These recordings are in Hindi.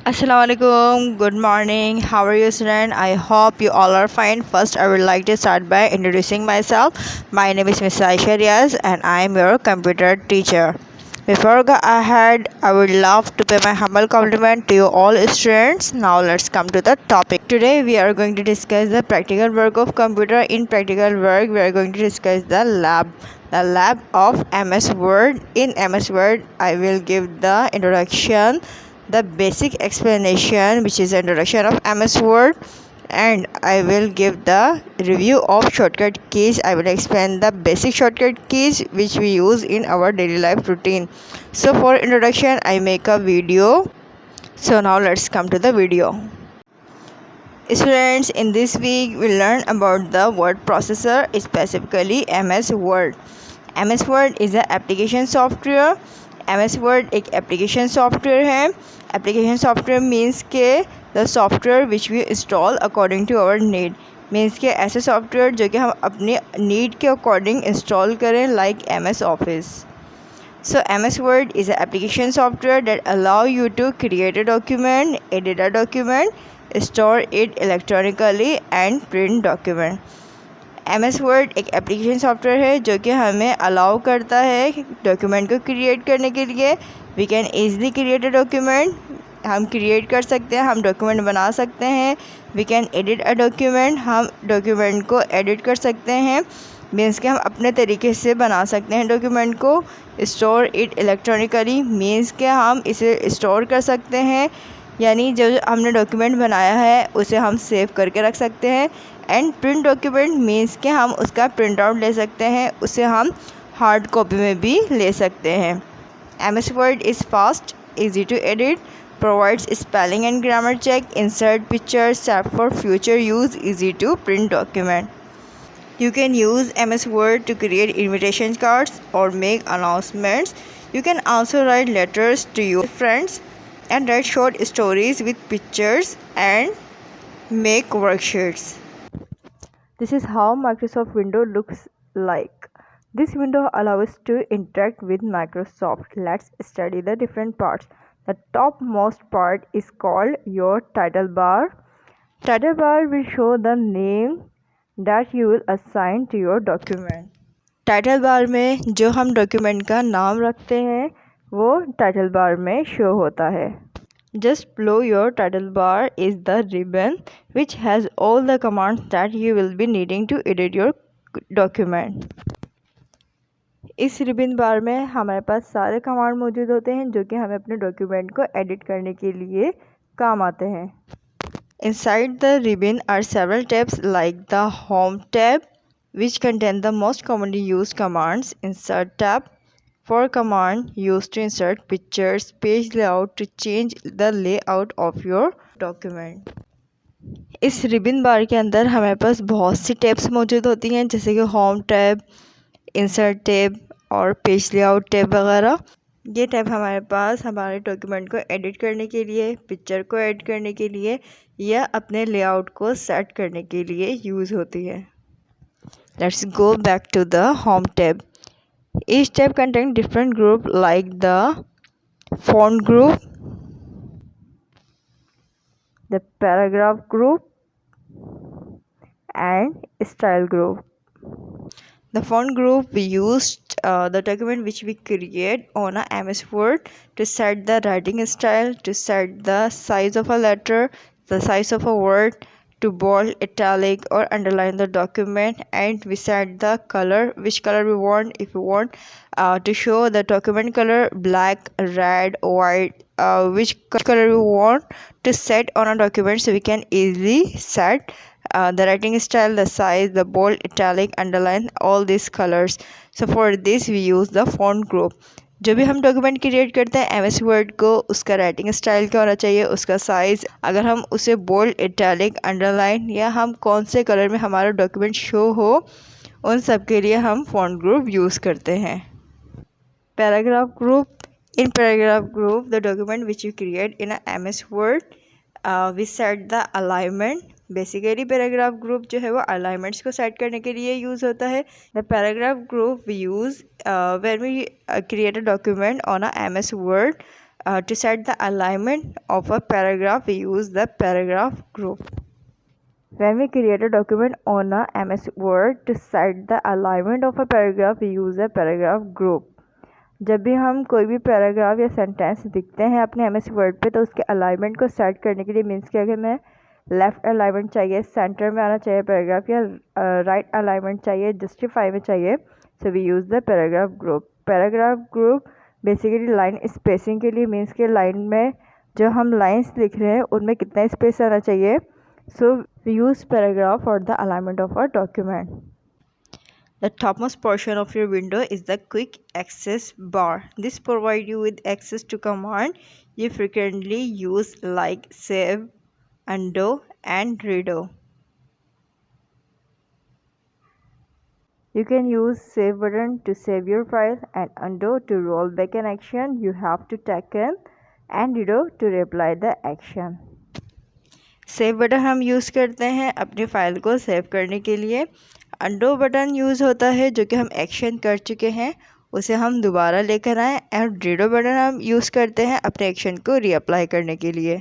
Assalamualaikum. Good morning. How are you, student? I hope you all are fine. First, I would like to start by introducing myself. My name is Miss Aisha Riaz, and I am your computer teacher. Before go ahead, I would love to pay my humble compliment to you all students. Now, let's come to the topic. Today, we are going to discuss the practical work of computer. In practical work, we are going to discuss the lab of MS Word. In MS Word, I will give the introduction, the basic explanation, which is the introduction of MS Word, and I will give the review of shortcut keys. I will explain the basic shortcut keys which we use in our daily life routine. So for introduction, I make a video. So now let's come to the video. Students, in this week we learn about the word processor, specifically MS Word. MS Word is a application software. MS Word एक application software है. Application software means के the software which we install according to our need. Means के ऐसे सॉफ्टवेयर जो कि हम अपने नीड के अकॉर्डिंग इंस्टॉल करें, like MS Office. So MS Word is an application software that allow you to create a document, edit a document, store it electronically and print document. MS Word एक एप्लीकेशन सॉफ्टवेयर है जो कि हमें अलाउ करता है डॉक्यूमेंट को क्रिएट करने के लिए. We can easily create a document. हम क्रिएट कर सकते हैं, हम डॉक्यूमेंट बना सकते हैं. We can edit a document. हम डॉक्यूमेंट को एडिट कर सकते हैं, मीन्स कि हम अपने तरीके से बना सकते हैं डॉक्यूमेंट को. स्टोर इट इलेक्ट्रॉनिकली मीन्स कि हम इसे स्टोर कर सकते हैं, यानी जो हमने डॉक्यूमेंट बनाया है उसे हम सेव करके रख सकते हैं. एंड प्रिंट डॉक्यूमेंट मीन्स कि हम उसका प्रिंट आउट ले सकते हैं, उसे हम हार्ड कॉपी में भी ले सकते हैं. MS Word is fast, easy to edit, provides spelling and grammar check, insert pictures, set for future use, easy to print document. You can use MS Word to create invitation cards or make announcements. You can also write letters to your friends and write short stories with pictures and make worksheets. This is how Microsoft Windows looks like. This window allows us to interact with Microsoft. Let's study the different parts. The topmost part is called your title bar. Title bar will show the name that you will assign to your document. Title bar में जो हम डॉक्यूमेंट का नाम रखते हैं वो टाइटल बार में शो होता है. Just below your title bar is the ribbon which has all the commands that you will be needing to edit your document. इस रिबन बार में हमारे पास सारे कमांड मौजूद होते हैं जो कि हमें अपने डॉक्यूमेंट को एडिट करने के लिए काम आते हैं. Inside the ribbon are several tabs like the Home tab, which contain the most commonly used commands. Insert tab for command used to insert pictures. Page layout to change the layout of your document. इस रिबन बार के अंदर हमारे पास बहुत सी टैब्स मौजूद होती हैं, जैसे कि होम टैब, इंसर्ट टैब और पेज लेआउट टैब वगैरह. ये टैब हमारे पास हमारे डॉक्यूमेंट को एडिट करने के लिए, पिक्चर को ऐड करने के लिए या अपने लेआउट को सेट करने के लिए यूज़ होती है. Let's go back to the home tab. Each tab contains different group like the font group, the paragraph group, and style group. The font group we used the document which we create on a MS Word to set the writing style, to set the size of a letter, the size of a word, to bold, italic or underline the document, and we set the color, which color we want. If we want to show the document color black, red, white, which color we want to set on a document, so we can easily set the writing style, the size, the bold, italic, underline, all these colors. So for this we use the font group. जो भी हम डॉक्यूमेंट क्रिएट करते हैं MS वर्ड को, उसका राइटिंग स्टाइल क्या होना चाहिए, उसका साइज़, अगर हम उसे बोल्ड, इटैलिक, अंडरलाइन या हम कौन से कलर में हमारा डॉक्यूमेंट शो हो, उन सब के लिए हम फॉन्ट ग्रुप यूज़ करते हैं. Paragraph group. In paragraph group the document which you create in MS Word we set the alignment. Basically paragraph group जो है वो अलाइनमेंट्स को सेट करने के लिए यूज़ होता है. The paragraph group we use when we create a document on a MS Word To set the alignment of a paragraph, we use the paragraph group. When we create a document on a MS Word, to set the alignment of a paragraph, we use a paragraph group. जब भी हम कोई भी पैराग्राफ या सेंटेंस दिखते हैं अपने MS वर्ड पे, तो उसके अलाइनमेंट को सेट करने के लिए मीन्स कि अगर मैं लेफ़्ट अलाइनमेंट चाहिए, सेंटर में आना चाहिए पैराग्राफ, या राइट अलाइनमेंट चाहिए, जस्टिफाई में चाहिए, so we use the paragraph group. Paragraph group basically line spacing के लिए, मीन्स के लाइन में जो हम लाइंस लिख रहे हैं उनमें कितना स्पेस आना चाहिए. So we use paragraph for the alignment of a document. The topmost portion of your window is the quick access bar. This provides you with access to command you frequently use like save, undo, and redo. You can use save button to save your file and undo to roll back an action you have to take in, and redo to replay the action. Save button हम यूज़ करते हैं अपनी फ़ाइल को सेव करने के लिए. अंडो बटन यूज़ होता है जो कि हम एक्शन कर चुके हैं उसे हम दोबारा लेकर आएँ. और रीडो बटन हम यूज़ करते हैं अपने एक्शन को रीअप्लाई करने के लिए.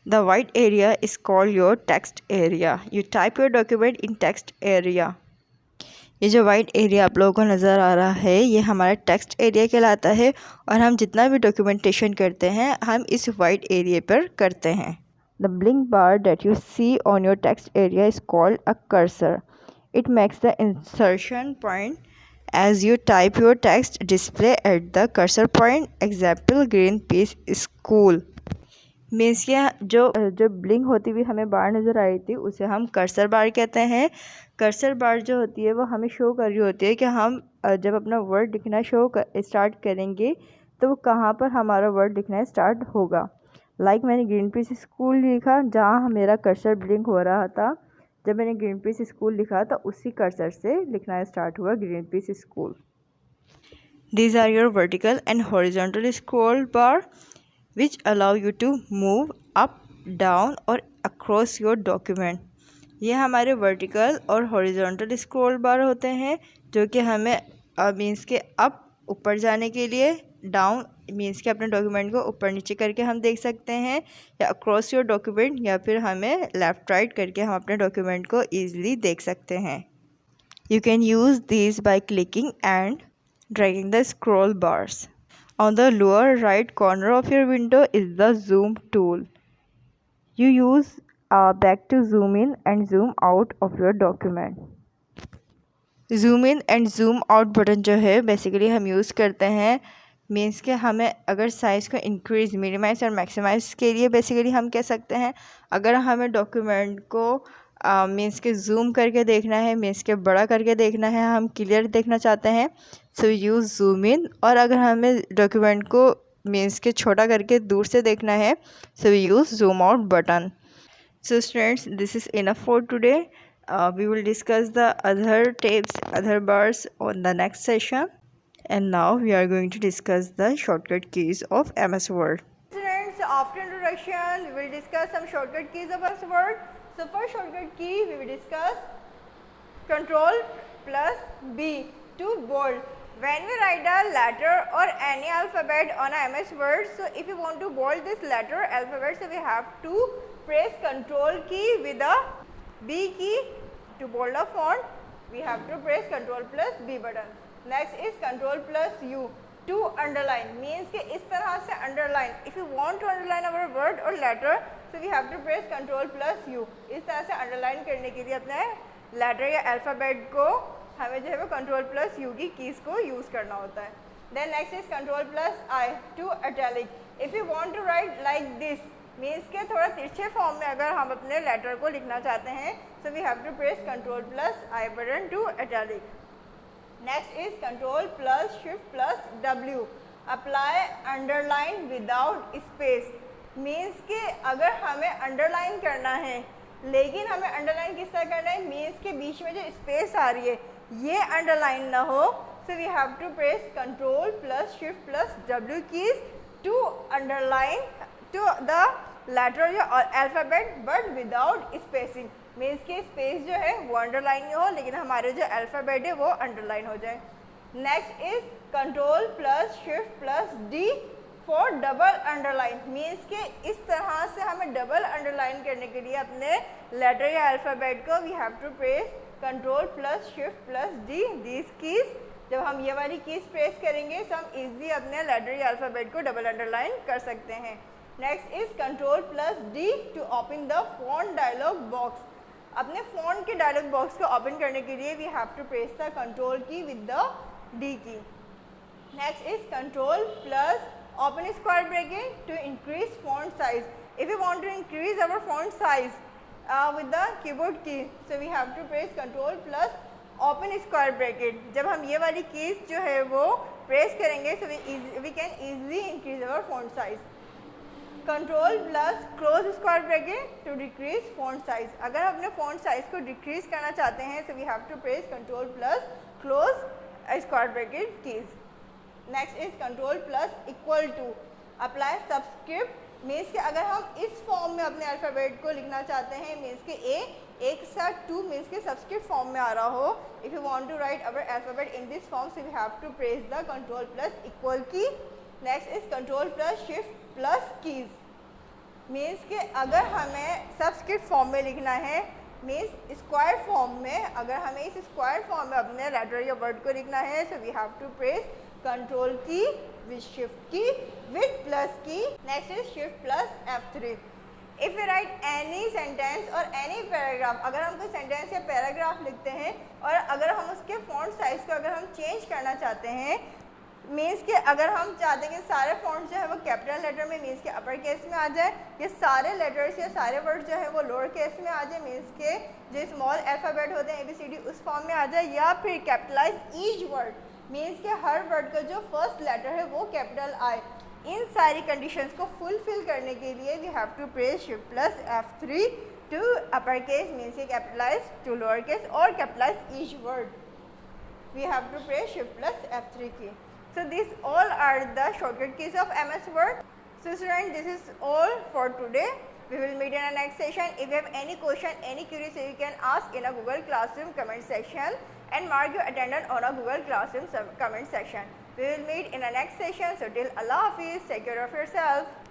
The white area is called your text area. You type your document in text area. ये जो वाइट एरिया आप लोगों को नज़र आ रहा है ये हमारा टेक्स्ट एरिया कहलाता है, और हम जितना भी डॉक्यूमेंटेशन करते हैं हम इस वाइट एरिया पर करते हैं. The blink bar that you see on your text area is called a cursor. It makes the insertion point as you type your text display at the cursor point. Example, green piece school. Means कि जो ब्लिंक होती हुई हमें बार नज़र आ रही थी उसे हम कर्सर बार कहते हैं. कर्सर बार जो होती है वो हमें शो कर रही होती है कि हम जब अपना वर्ड लिखना स्टार्ट करेंगे तो वो कहाँ पर हमारा वर्ड लिखना स्टार्ट होगा. मैंने ग्रीन पीस स्कूल लिखा, जहाँ मेरा कर्सर ब्लिंक हो रहा था. जब मैंने ग्रीन पीस स्कूल लिखा तो उसी कर्सर से लिखना स्टार्ट हुआ green peas school. These are your vertical and horizontal scroll bar which allow you to move up, down or across your document. ये हमारे वर्टिकल और हॉरिजॉन्टल स्क्रॉल बार होते हैं जो कि हमें मीन्स के अप ऊपर जाने के लिए, डाउन मीन्स के अपने डॉक्यूमेंट को ऊपर नीचे करके हम देख सकते हैं, या अक्रॉस योर डॉक्यूमेंट, या फिर हमें लेफ़्ट राइट करके हम अपने डॉक्यूमेंट को ईजिली देख सकते हैं. You can use this by clicking and dragging the scroll bars. On the lower right corner of your window is the zoom tool. You use back to zoom in and zoom out of your document. Zoom in and zoom out button जो है बेसिकली हम यूज़ करते हैं मीन्स के हमें अगर साइज़ को इंक्रीज़, मिनिमाइज़ और मैक्सिमाइज़ के लिए बेसिकली हम कह सकते हैं. अगर हमें डॉक्यूमेंट को मीन्स के जूम करके देखना है, मीन्स के बड़ा करके देखना है, हम क्लियर देखना चाहते हैं, सो यूज़ जूम इन. और अगर हमें डॉक्यूमेंट को मीन्स के छोटा करके दूर से देखना है, so use zoom out button. So students, this is enough for today. We will discuss the other tabs, other bars on the next session. And now we are going to discuss the shortcut keys of MS Word. Students, after introduction, we will discuss some shortcut keys of MS Word. So first shortcut key we will discuss Control plus B to bold. When we write a letter or any alphabet on a MS Word, so if you want to bold this letter alphabet, so we have to press Control key with the B key. To bold a font, we have to press Control plus B button. Next is Control plus U to underline. Means कि इस तरह से underline. If you want to underline our word or letter, so we have to press Control plus U. इस तरह से underline करने के लिए अपने letter या alphabet को हमें जो है वो Control plus U की keys को use करना होता है. Then next is Control plus I to italic. If you want to write like this, means के थोड़ा तिरछे फॉर्म में अगर हम अपने लेटर को लिखना चाहते हैं, so we have to press Control plus I button to italic. Next is Control plus Shift plus W. Apply underline without space. Means के अगर हमें underline करना है, लेकिन हमें underline किस तरह करना है, means के बीच में जो space आ रही है ये underline ना हो, so we have to press Control plus Shift plus W keys to underline to the letter या alphabet but without spacing. Means कि स्पेस जो है वो अंडरलाइन हो, लेकिन हमारे जो अल्फ़ाबेट है वो अंडरलाइन हो जाए. Next is control plus shift plus D for double underline means के इस तरह से हमें डबल अंडरलाइन करने के लिए अपने लेटर या अल्फ़ाबेट को we have to press control plus shift plus D these keys. जब हम ये वाली कीज प्रेस करेंगे तो हम इजीली अपने लेटर या अल्फ़ाबेट को डबल अंडरलाइन कर सकते हैं। Next is control plus D to open the font dialog box. अपने फ़ॉन्ट के डायलॉग बॉक्स को ओपन करने के लिए we have to press the control key with the D key. Next is control plus open square bracket to increase font size. If we want to increase our font size with the keyboard key, so we have to press control plus open square bracket. जब हम ये वाली कीज जो है वो प्रेस करेंगे so we can easily increase our font size. Control plus close square bracket to decrease font size. अगर हम अपने फॉन्ट साइज को डिक्रीज करना चाहते हैं so we have to press control plus close square bracket keys. Next is control plus equal to apply subscript means के अगर हम इस फॉर्म में अपने अल्फ़ाबेट को लिखना चाहते हैं मीन्स के एक साथ टू मीन्स के सबस्क्रिप्ट फॉर्म में आ रहा हो। If you want to write our alphabet in this form so we have to press the control plus equal key. Next is control plus shift plus keys means के अगर हमें सबस्क्रिप्ट फॉर्म में लिखना है मीन्स स्क्वायर फॉर्म में अगर हमें इस स्क्वायर फॉर्म में अपने लेटर या वर्ड को लिखना है so we have to press control key with shift key with plus key. Next is shift plus F3। If you write any sentence और एनी पैराग्राफ अगर हम कोई सेंटेंस या पैराग्राफ लिखते हैं और अगर हम उसके फॉन्ट साइज़ को अगर हम चेंज करना चाहते हैं मीन्स के अगर हम चाहते हैं कि सारे फॉन्ट जो है वो कैपिटल लेटर में मीन्स के अपर केस में आ जाए या सारे लेटर्स या सारे वर्ड जो है वो लोअर केस में आ जाए मीन्स के जो स्मॉल अल्फ़ाबेट होते हैं ABCD उस फॉर्म में आ जाए या फिर कैपिटलाइज ईच वर्ड मीन्स के हर वर्ड का जो फर्स्ट लेटर है वो कैपिटल आए। इन सारी कंडीशंस को फुलफिल करने के लिए we have to press shift plus F3 to upper case means के कैपिटलाइज टू लोअर केस और capitalise each word we have to press shift plus F3 key. So these all are the shortcut keys of MS Word. So students, this is all for today. We will meet in the next session. If you have any question, any queries, you can ask in a Google Classroom comment section and mark your attendance on a Google Classroom comment section. We will meet in the next session. So till Allah Hafiz, take care of yourself.